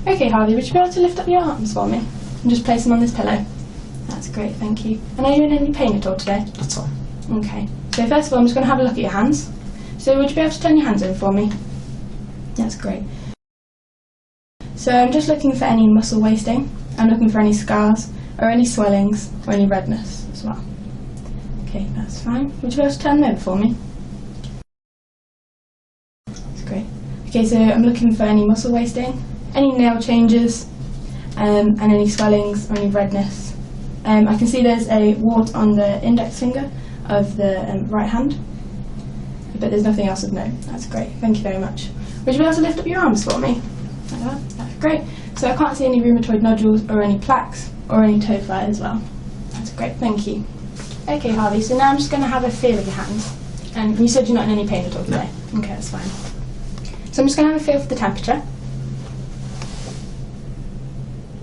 Okay, Harvey, would you be able to lift up your arms for me and just place them on this pillow? That's great, thank you. And are you in any pain at all today? That's all. Okay, so first of all I'm just going to have a look at your hands. So would you be able to turn your hands over for me? That's great. So I'm just looking for any muscle wasting. I'm looking for any scars or any swellings or any redness as well. Okay, that's fine. Would you be able to turn them over for me? That's great. Okay, so I'm looking for any muscle wasting, any nail changes, and any swellings or any redness. I can see there's a wart on the index finger of the right hand, but there's nothing else of note. That's great, thank you very much. Would you be able to lift up your arms for me? Like that? That's great. So I can't see any rheumatoid nodules or any plaques or any toe fly as well. That's great, thank you. Okay, Harvey, so now I'm just going to have a feel of your hands. And you said you're not in any pain at all today? No. Okay, that's fine. So I'm just going to have a feel for the temperature.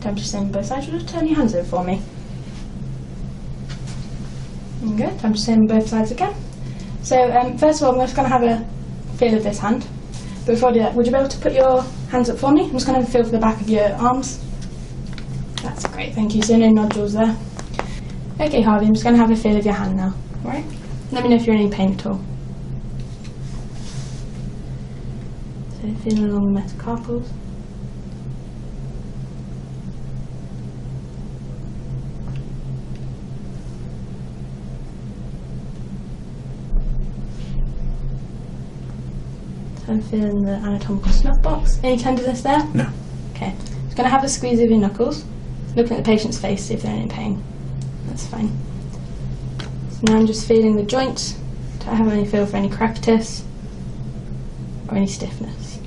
Temperature same on both sides. You'll just turn your hands over for me. Okay, temperature same on both sides again. So first of all, I'm just going to have a feel of this hand. But before I do that, would you be able to put your hands up for me? I'm just going to have a feel for the back of your arms. That's great, thank you. So no nodules there. Okay, Harvey, I'm just going to have a feel of your hand now. Alright? Let me know if you're in any pain at all. So feeling along the metacarpals. I'm feeling the anatomical snuff box. Any tenderness there? No. Okay. Just going to have a squeeze of your knuckles. Looking at the patient's face, see if they're in pain. That's fine. So now I'm just feeling the joints. Do I have any feel for any crepitus or any stiffness?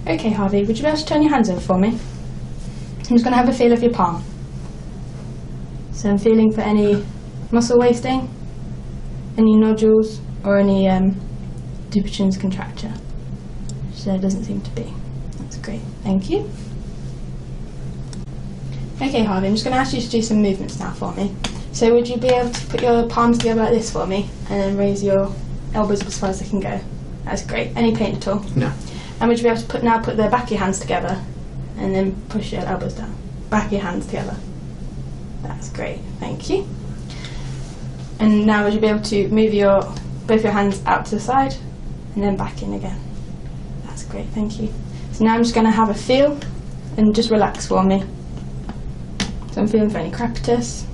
Okay, Harvey, would you be able to turn your hands over for me? I'm just going to have a feel of your palm. So I'm feeling for any muscle wasting, any nodules, or any dupuytren's contracture, which there doesn't seem to be. That's great, thank you. Okay, Harvey, I'm just going to ask you to do some movements now for me. So would you be able to put your palms together like this for me, and then raise your elbows up as far as they can go? That's great. Any pain at all? No. And would you be able to put the back of your hands together and then push your elbows down? Back of your hands together. That's great, thank you. And now would you be able to move both your hands out to the side and then back in again? That's great, thank you. So now I'm just going to have a feel and just relax for me. So I'm feeling for any crepitus.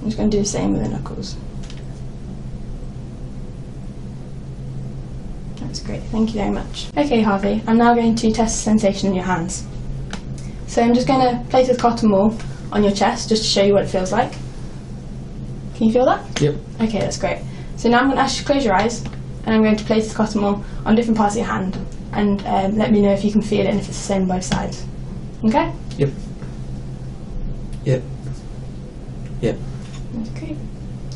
I'm just going to do the same with the knuckles. That's great, thank you very much. Okay, Harvey, I'm now going to test the sensation in your hands. So I'm just going to place this cotton wool on your chest just to show you what it feels like. Can you feel that? Yep. Okay, that's great. So now I'm going to ask you to close your eyes, and I'm going to place this cotton wool on different parts of your hand, and let me know if you can feel it and if it's the same on both sides. Okay? Yep. Yep. Yep. That's great.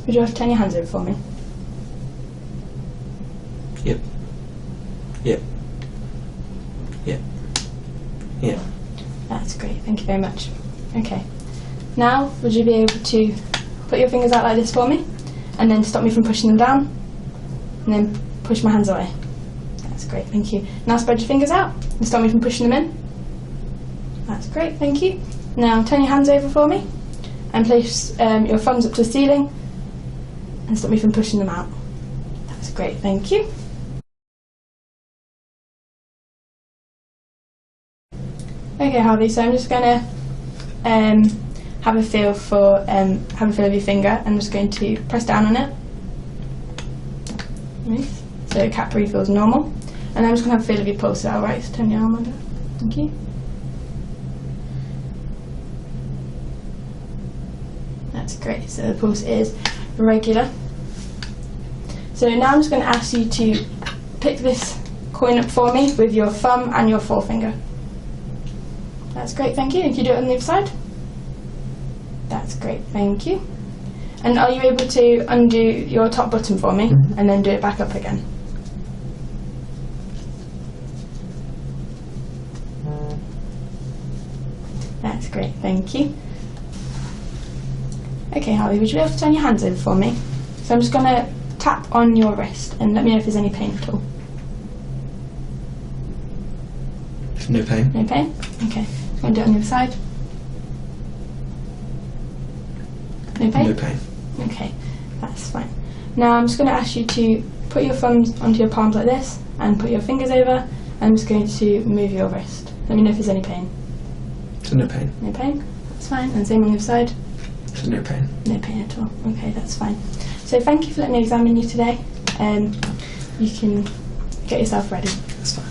Would you like to turn your hands over for me? Yep. Yep. Yep. Yep. That's great, thank you very much. Okay. Now, would you be able to put your fingers out like this for me, and then stop me from pushing them down, and then push my hands away? That's great, thank you. Now spread your fingers out, and stop me from pushing them in. That's great, thank you. Now turn your hands over for me, and place your thumbs up to the ceiling, and stop me from pushing them out. That's great, thank you. Okay, Harvey, so I'm just going to have a feel of your finger. I'm just going to press down on it. Nice. So capillary feels normal. And I'm just going to have a feel of your pulse. Alright, so turn your arm under. Thank you. That's great. So the pulse is regular. So now I'm just going to ask you to pick this coin up for me with your thumb and your forefinger. That's great, thank you. And can you do it on the other side? That's great, thank you. And are you able to undo your top button for me and then do it back up again? great, thank you. Okay, Harvey, would you be able to turn your hands over for me? So I'm just going to tap on your wrist and let me know if there's any pain at all. No pain. No pain? Okay. I'm going to do it on the other side. No pain? No pain. Okay, that's fine. Now I'm just going to ask you to put your thumbs onto your palms like this and put your fingers over. I'm just going to move your wrist. Let me know if there's any pain. So no pain. No pain? That's fine. And same on the other side? So no pain. No pain at all. Okay, that's fine. So thank you for letting me examine you today. You can get yourself ready. That's fine.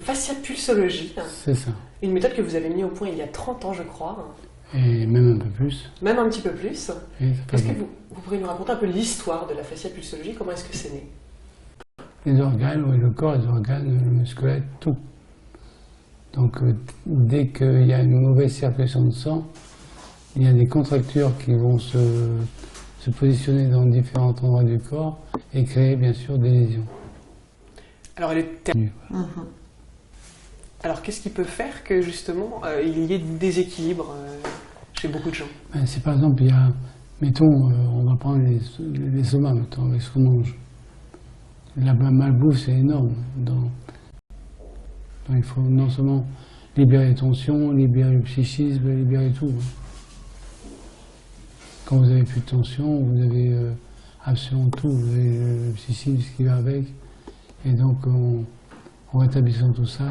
Fasciapulsologie, C'est ça. une méthode que vous avez mis au point il y a 30 ans, je crois. Et même un peu plus. Même un petit peu plus. Oui, Est-ce que vous pourriez nous raconter un peu l'histoire de la fasciapulsologie? Comment est-ce que c'est né? Les organes, oui, le corps, les organes, le squelette, tout. Donc dès qu'il y a une mauvaise circulation de sang, il y a des contractures qui vont se positionner dans différents endroits du corps et créer bien sûr des lésions. Alors, Alors qu'est-ce qui peut faire que justement il y ait des déséquilibres chez beaucoup de gens? C'est par exemple, il y a, mettons, on va prendre les somas, mettons, avec ce qu'on mange. La malbouffe, c'est énorme. Donc il faut non seulement libérer les tensions, libérer le psychisme, libérer tout. Quand vous avez plus de tension, vous avez absolument tout. Vous avez le psychisme qui va avec. Et donc, en rétablissant tout ça,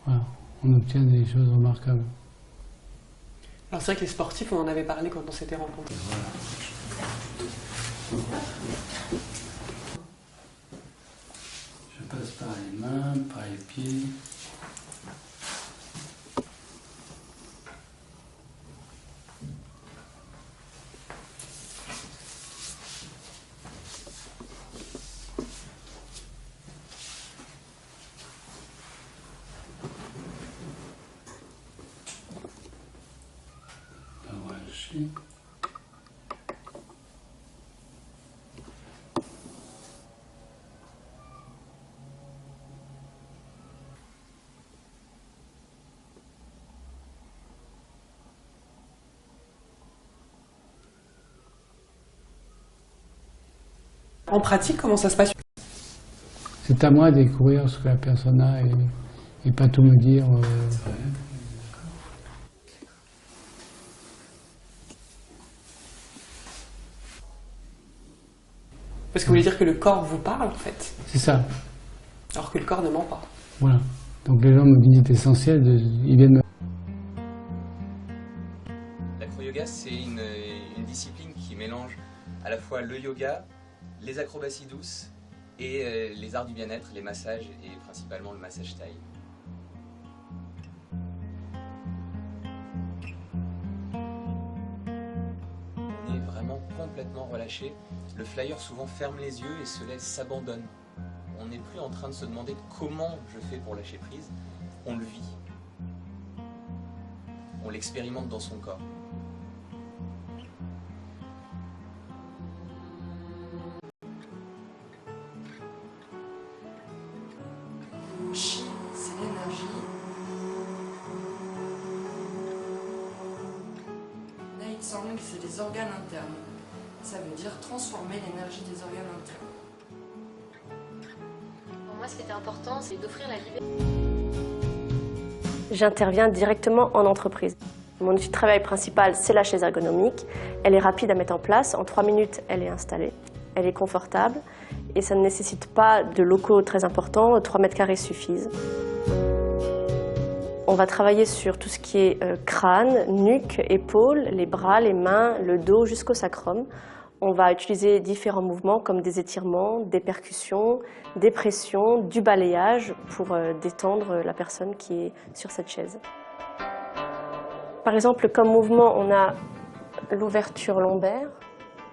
voilà, on obtient des choses remarquables. Alors c'est vrai que les sportifs, on en avait parlé quand on s'était rencontrés. Je passe par les mains, par les pieds. En pratique, comment ça se passe? C'est à moi de découvrir ce que la personne a et pas tout me dire. Parce que vous voulez dire que le corps vous parle en fait? C'est ça. Alors que le corps ne ment pas. Voilà. Donc les gens me disent c'est essentiel, ils viennent me... L'acro-yoga, c'est une discipline qui mélange à la fois le yoga, les acrobaties douces et les arts du bien-être, les massages et principalement le massage thaï. On est vraiment complètement relâché. Le flyer souvent ferme les yeux et se laisse s'abandonne. On n'est plus en train de se demander comment je fais pour lâcher prise, on le vit. On l'expérimente dans son corps. Chi, c'est l'énergie. Night Song, c'est les organes internes. Ça veut dire transformer l'énergie des organes internes. Pour moi, ce qui était important, c'est d'offrir la liberté. J'interviens directement en entreprise. Mon outil de travail principal, c'est la chaise ergonomique. Elle est rapide à mettre en place. En 3 minutes, elle est installée. Elle est confortable et ça ne nécessite pas de locaux très importants. 3 mètres carrés suffisent. On va travailler sur tout ce qui est crâne, nuque, épaules, les bras, les mains, le dos jusqu'au sacrum. On va utiliser différents mouvements comme des étirements, des percussions, des pressions, du balayage pour détendre la personne qui est sur cette chaise. Par exemple, comme mouvement, on a l'ouverture lombaire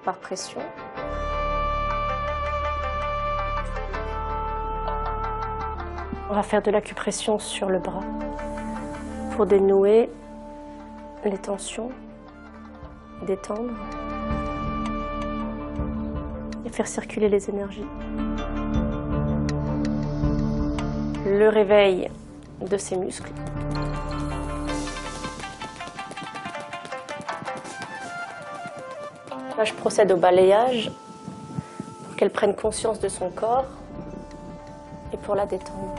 par pression. On va faire de l'acupression sur le bras pour dénouer les tensions, détendre et faire circuler les énergies. Le réveil de ces muscles. Là, je procède au balayage pour qu'elle prenne conscience de son corps et pour la détendre.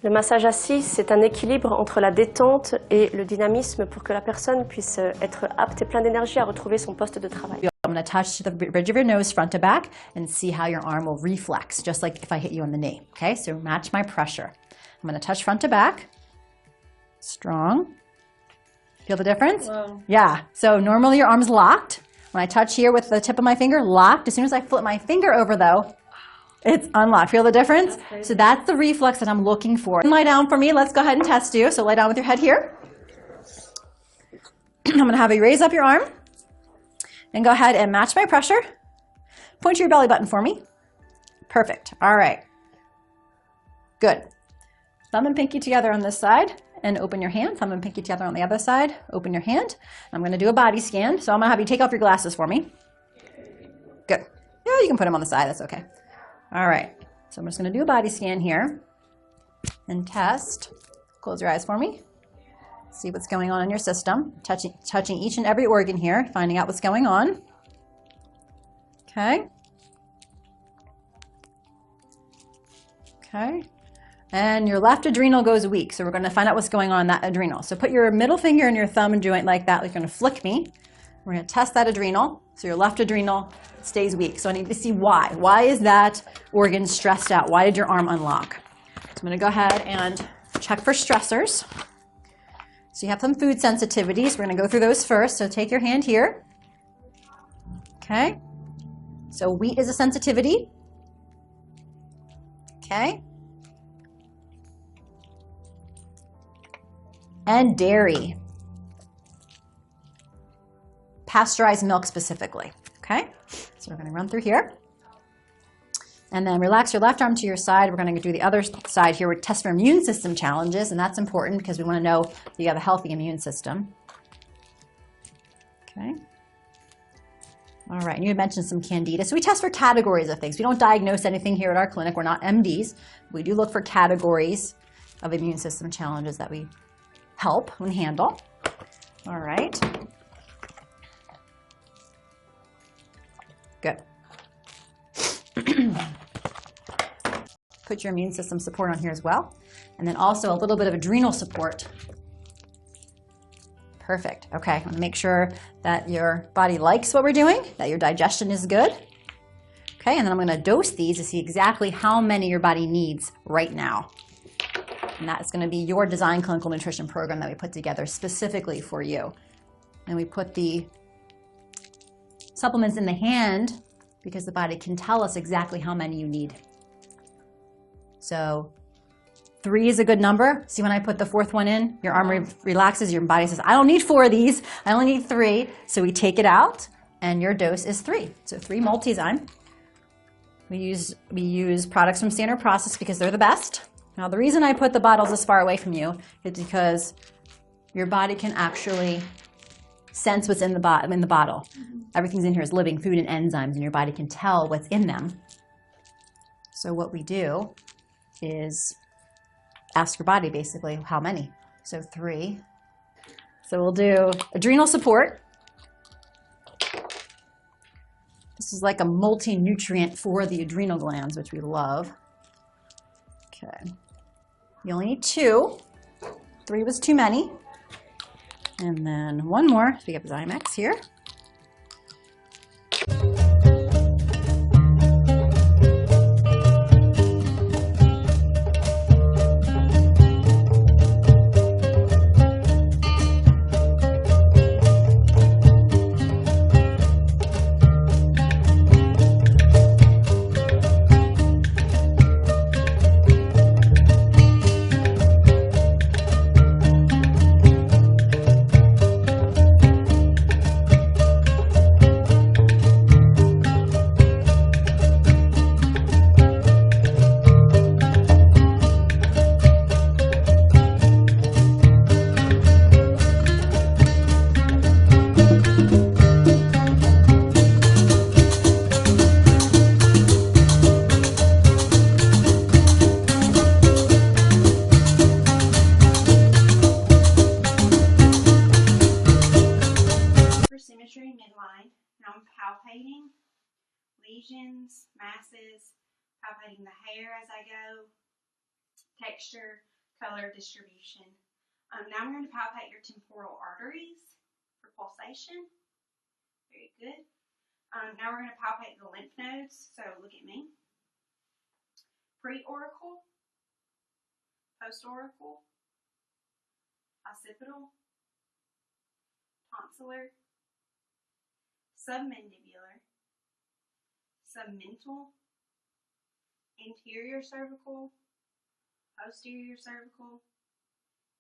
Le massage assis, c'est un équilibre entre la détente et le dynamisme pour que la personne puisse être apte et pleine d'énergie à retrouver son poste de travail. I'm going to touch the bridge of your nose front to back and see how your arm will reflex, just like if I hit you on the knee. Okay, so match my pressure. I'm going to touch front to back. Strong. Feel the difference? Wow. Yeah, so normally your arm's locked. When I touch here with the tip of my finger, locked. As soon as I flip my finger over though, it's unlocked. Feel the difference? So that's the reflex that I'm looking for. Lie down for me. Let's go ahead and test you. So lie down with your head here. I'm going to have you raise up your arm and go ahead and match my pressure. Point to your belly button for me. Perfect. All right. Good. Thumb and pinky together on this side and open your hand. Thumb and pinky together on the other side. Open your hand. I'm going to do a body scan. So I'm going to have you take off your glasses for me. Good. Yeah, you can put them on the side. That's okay. All right, so I'm just going to do a body scan here and test. Close your eyes for me. See what's going on in your system. Touching each and every organ here, finding out what's going on. Okay. Okay. And your left adrenal goes weak, so we're going to find out what's going on in that adrenal. So put your middle finger and your thumb joint like that. You're going to flick me. We're going to test that adrenal. So your left adrenal stays weak. So I need to see why. Why is that organ stressed out? Why did your arm unlock? So I'm going to go ahead and check for stressors. So you have some food sensitivities. We're going to go through those first. So take your hand here. Okay. So wheat is a sensitivity. Okay. And dairy. Pasteurized milk specifically. Okay, so we're going to run through here. And then relax your left arm to your side. We're going to do the other side here. We test for immune system challenges, and that's important because we want to know that you have a healthy immune system. Okay. All right, and you had mentioned some candida. So we test for categories of things. We don't diagnose anything here at our clinic. We're not MDs. We do look for categories of immune system challenges that we help and handle. All right. Good. Put your immune system support on here as well. And then also a little bit of adrenal support. Perfect. Okay, I want to make sure that your body likes what we're doing, that your digestion is good. Okay, and then I'm going to dose these to see exactly how many your body needs right now. And that's going to be your design clinical nutrition program that we put together specifically for you. And we put the supplements in the hand because the body can tell us exactly how many you need. So 3 is a good number. See, when I put the 4th one in, your arm relaxes, your body says, I don't need 4 of these, I only need 3. So we take it out and your dose is 3. So 3 multizyme. We use products from Standard Process because they're the best. Now the reason I put the bottles this far away from you is because your body can actually sense what's in the bottle. Everything's in here is living food and enzymes, and your body can tell what's in them. So what we do is ask your body basically how many. So 3. So we'll do adrenal support. This is like a multi-nutrient for the adrenal glands, which we love. Okay. You only need 2. 3 was too many. And then 1 more. So we have Zymex here. lesions, masses, palpating the hair as I go, texture, color, distribution. Now I'm going to palpate your temporal arteries for pulsation. Very good. Now we're going to palpate the lymph nodes, so look at me. Preauricle, postauricle, occipital, tonsillar, submandibular, submental, anterior cervical, posterior cervical,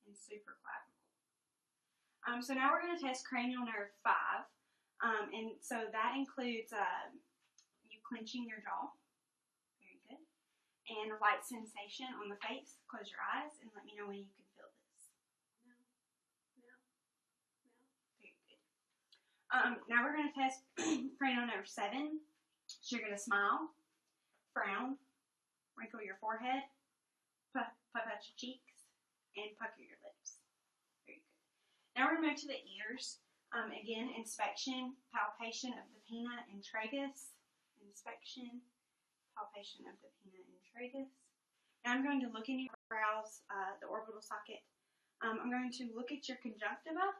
and supraclavicle. So now we're going to test cranial nerve 5, and so that includes you clenching your jaw. Very good. And a light sensation on the face. Close your eyes and let me know when you can feel this. No, no, no. Very good. Now we're going to test cranial nerve 7. So you're going to smile, frown, wrinkle your forehead, puff out your cheeks, and pucker your lips. Very good. Now we're going to move to the ears. Again, inspection, palpation of the pinna and tragus. Inspection, palpation of the pinna and tragus. Now I'm going to look in your brows, the orbital socket. I'm going to look at your conjunctiva,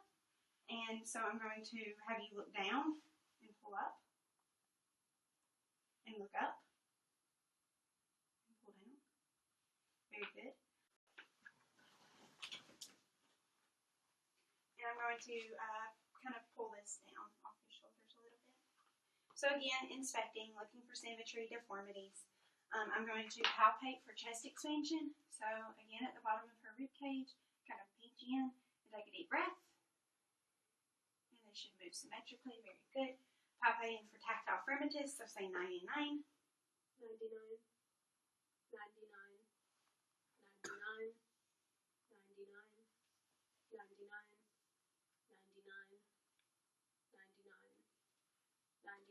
and so I'm going to have you look down and pull up, and look up, and pull down. Very good. And I'm going to kind of pull this down off your shoulders a little bit. So again, inspecting, looking for symmetry, deformities. I'm going to palpate for chest expansion. So again, at the bottom of her rib cage, kind of pinch in and take a deep breath. And they should move symmetrically. Very good. Palpating for tactile fremitus. So say 99. 99. 99. 99. 99. 99. 99, 99, 99.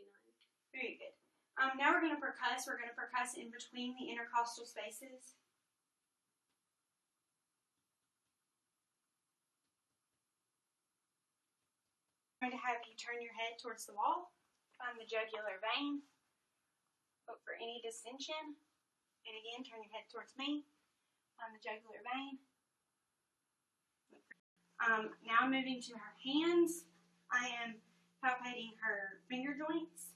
Very good. Now we're going to percuss. We're going to percuss in between the intercostal spaces. I'm going to have you turn your head towards the wall, find the jugular vein, look for any distension, and again, turn your head towards me, find the jugular vein. Now moving to her hands, I am palpating her finger joints,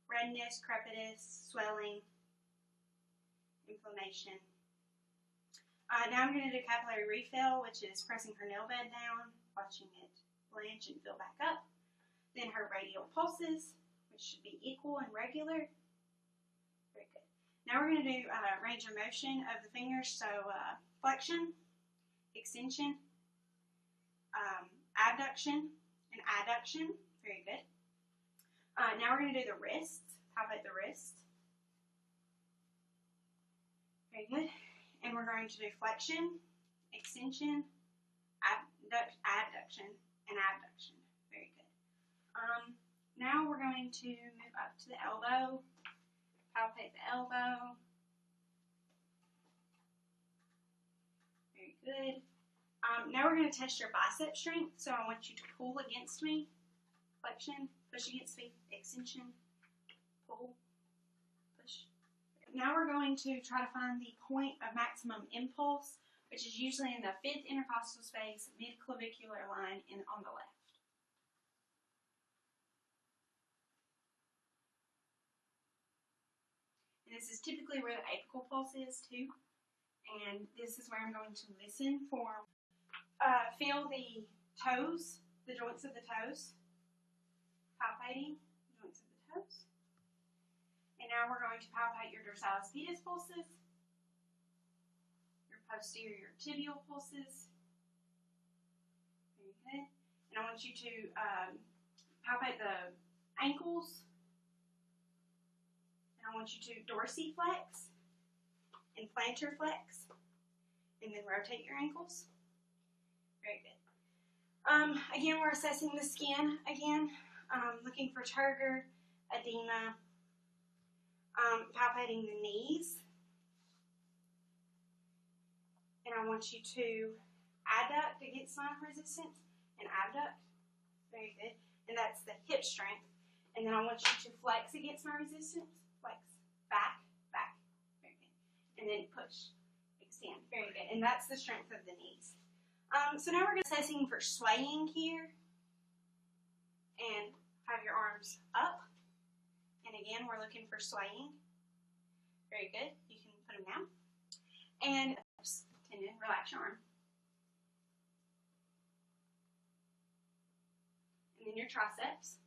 redness, crepitus, swelling, inflammation. Now I'm going to do capillary refill, which is pressing her nail bed down, watching it blanch and fill back up. Then her radial pulses, which should be equal and regular. Very good. Now we're going to do range of motion of the fingers, so flexion, extension, abduction, and adduction. Very good. Now we're going to do the wrists. Palpate the wrist. Very good. And we're going to do flexion, extension, adduction, and abduction. Very good. Now we're going to move up to the elbow. Palpate the elbow. Very good. Now we're going to test your bicep strength. So I want you to pull against me. Flexion, push against me, extension, pull, push. Now we're going to try to find the point of maximum impulse, which is usually in the 5th intercostal space, mid-clavicular line, and on the left. And this is typically where the apical pulse is too. And this is where I'm going to listen for, feel the toes, the joints of the toes, palpating the joints of the toes. And now we're going to palpate your dorsalis pedis pulses, your posterior tibial pulses. Very good. And I want you to palpate the ankles. And I want you to dorsiflex and plantar flex, and then rotate your ankles. Very good. Again, we're assessing the skin again, looking for turgor, edema, palpating the knees. And I want you to adduct against line resistance and abduct. Very good. And that's the hip strength. And then I want you to flex against my resistance. Flex. Back, back. Very good. And then push. Extend. Very good. And that's the strength of the knees. So now we're going to be assessing for swaying here. And have your arms up. And again, we're looking for swaying. Very good. You can put them down. And tendon, relax your arm. And then your triceps.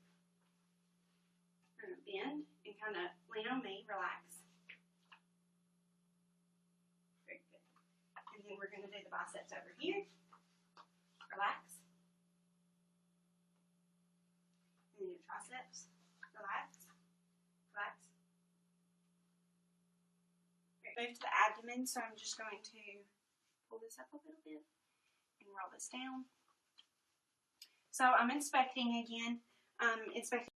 We're going to bend and kind of lean on me, relax. Very good. And then we're going to do the biceps over here. Relax. And then your triceps. Relax. Relax. Move to the abdomen, so I'm just going to pull this up a little bit and roll this down. So I'm inspecting again. Inspecting.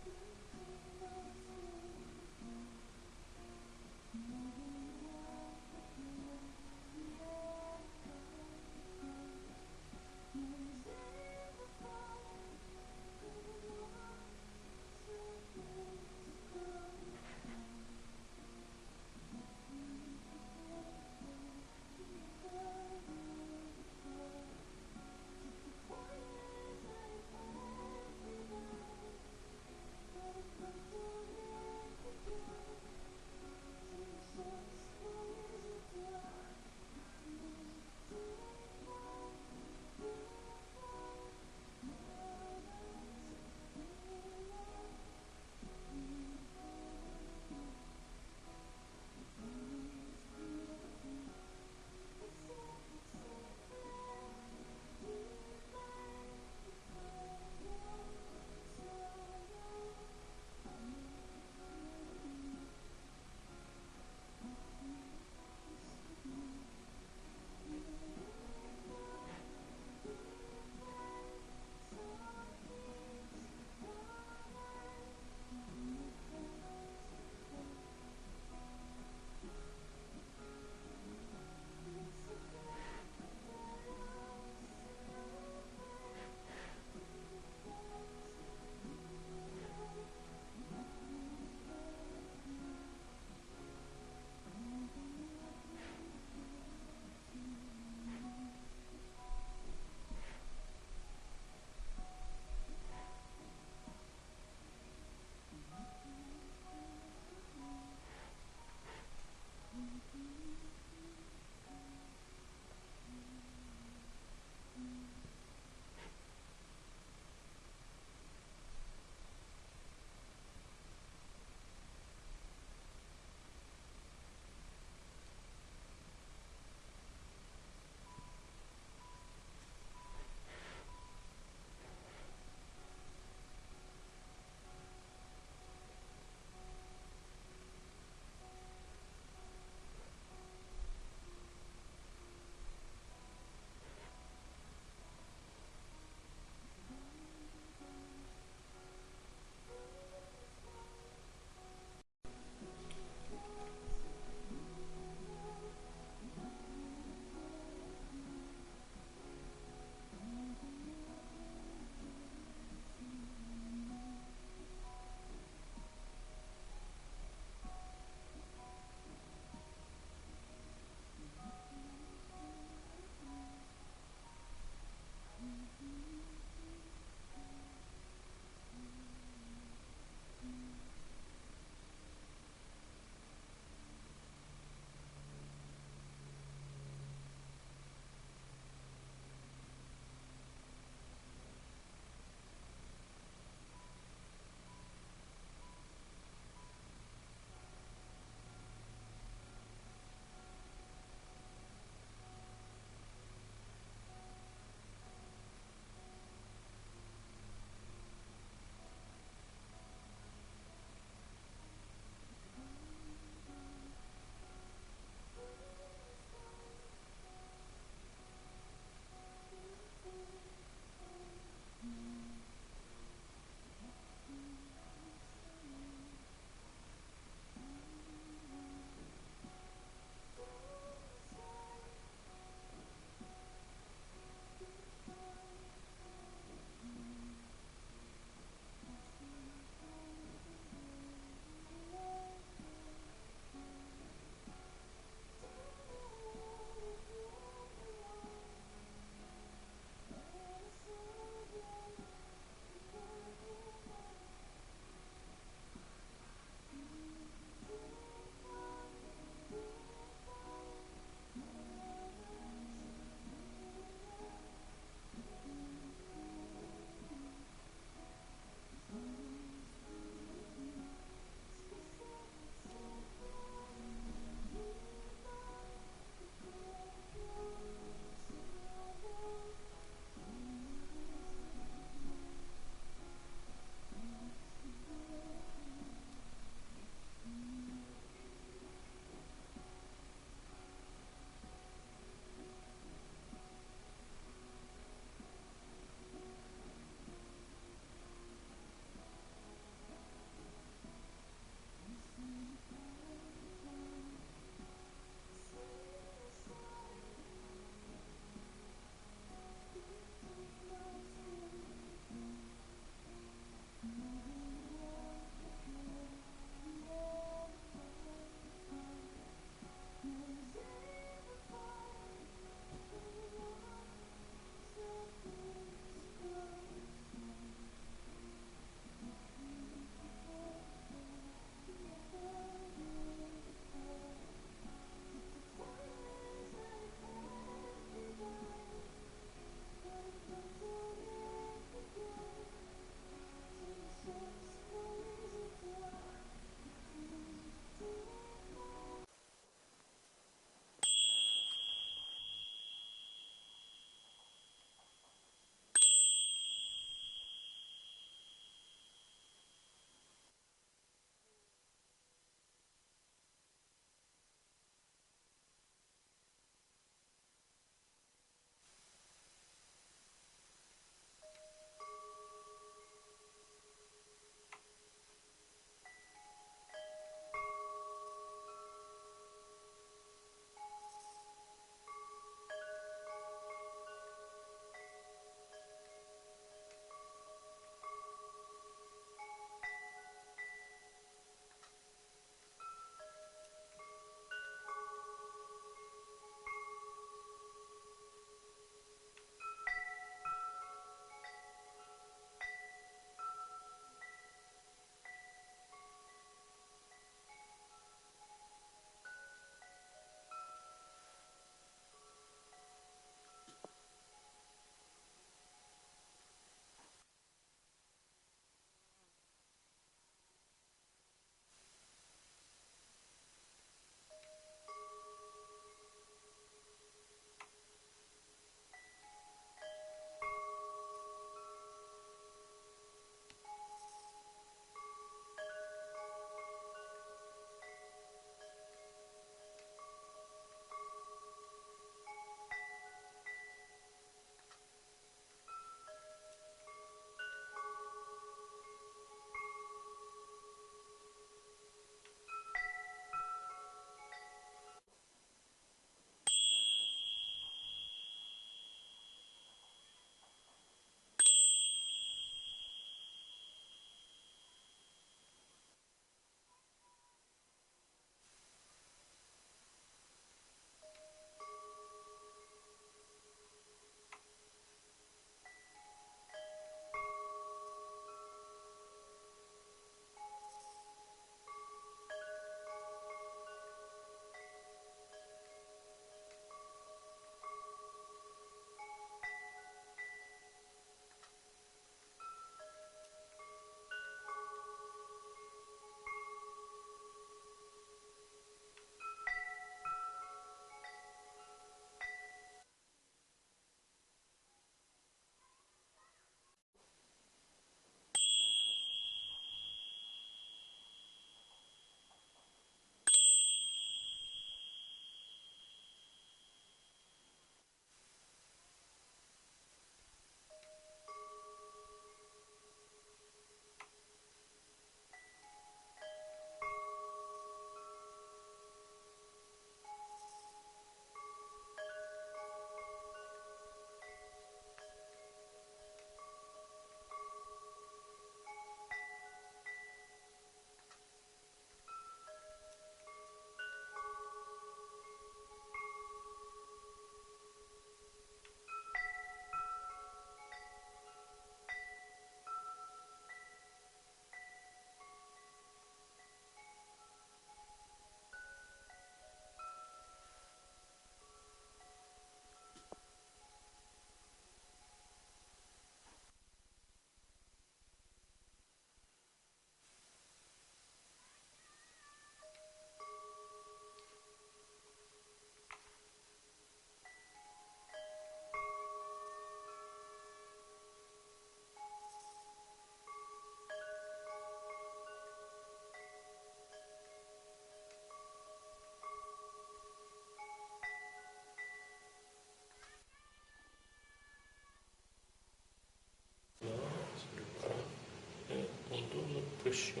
pression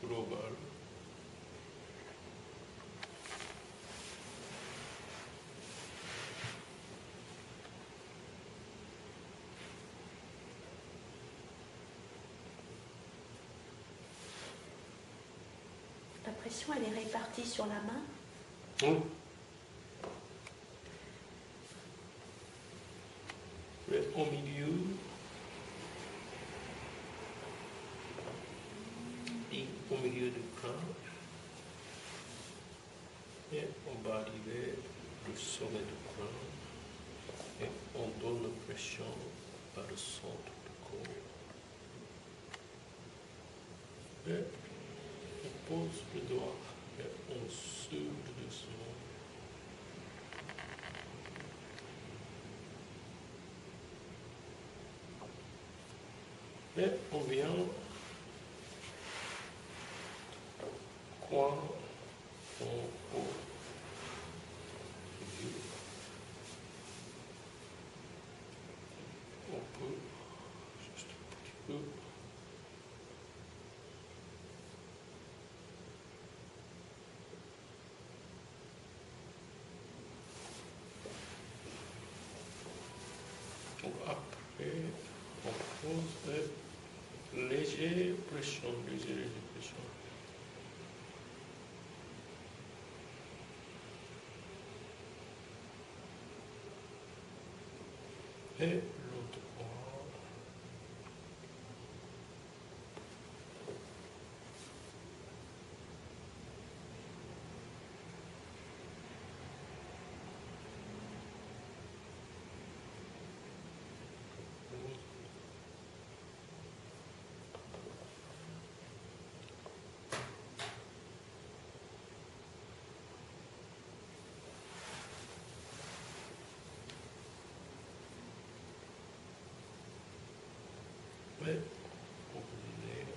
globale. La pression, elle est répartie sur la main? Oui. Et au milieu, et au milieu du crâne, et on va arriver au sommet du crâne, et on donne la pression par le centre du corps. Et on pose le doigt et on souffle doucement. Et on vient coin en haut. On peut juste un petit peu. Donc après, on pose léger pression, léger pression. Et l'autre point. Ouais, on est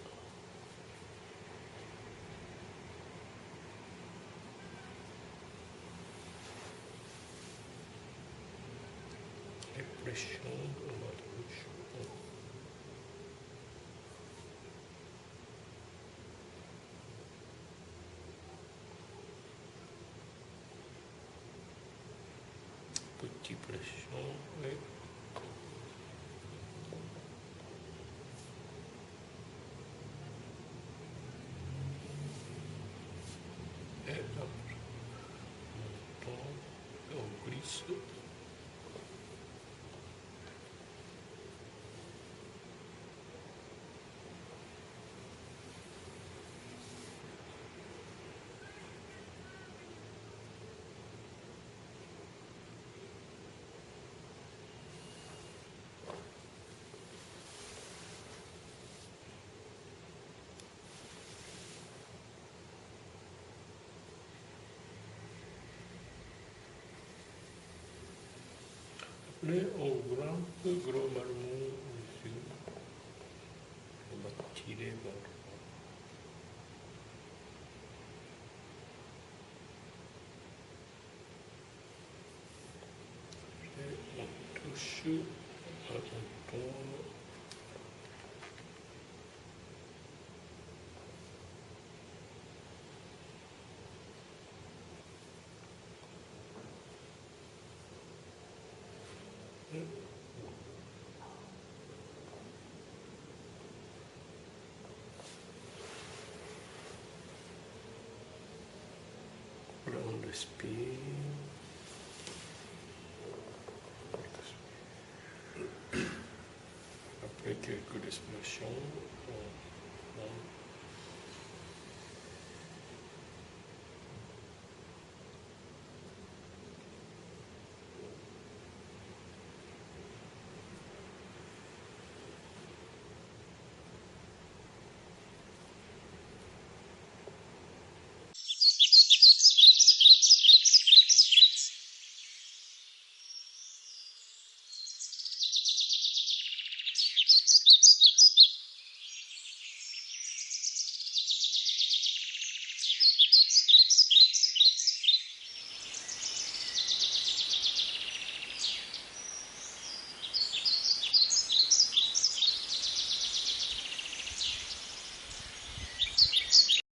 les pressions de la bouche. Petite pression, et après, on tombe et on glisse. Après, on grimpe globalement dessus. On va tirer vers le bas. Et on touche, on tourne. Là, on respire. Après quelques respirations, on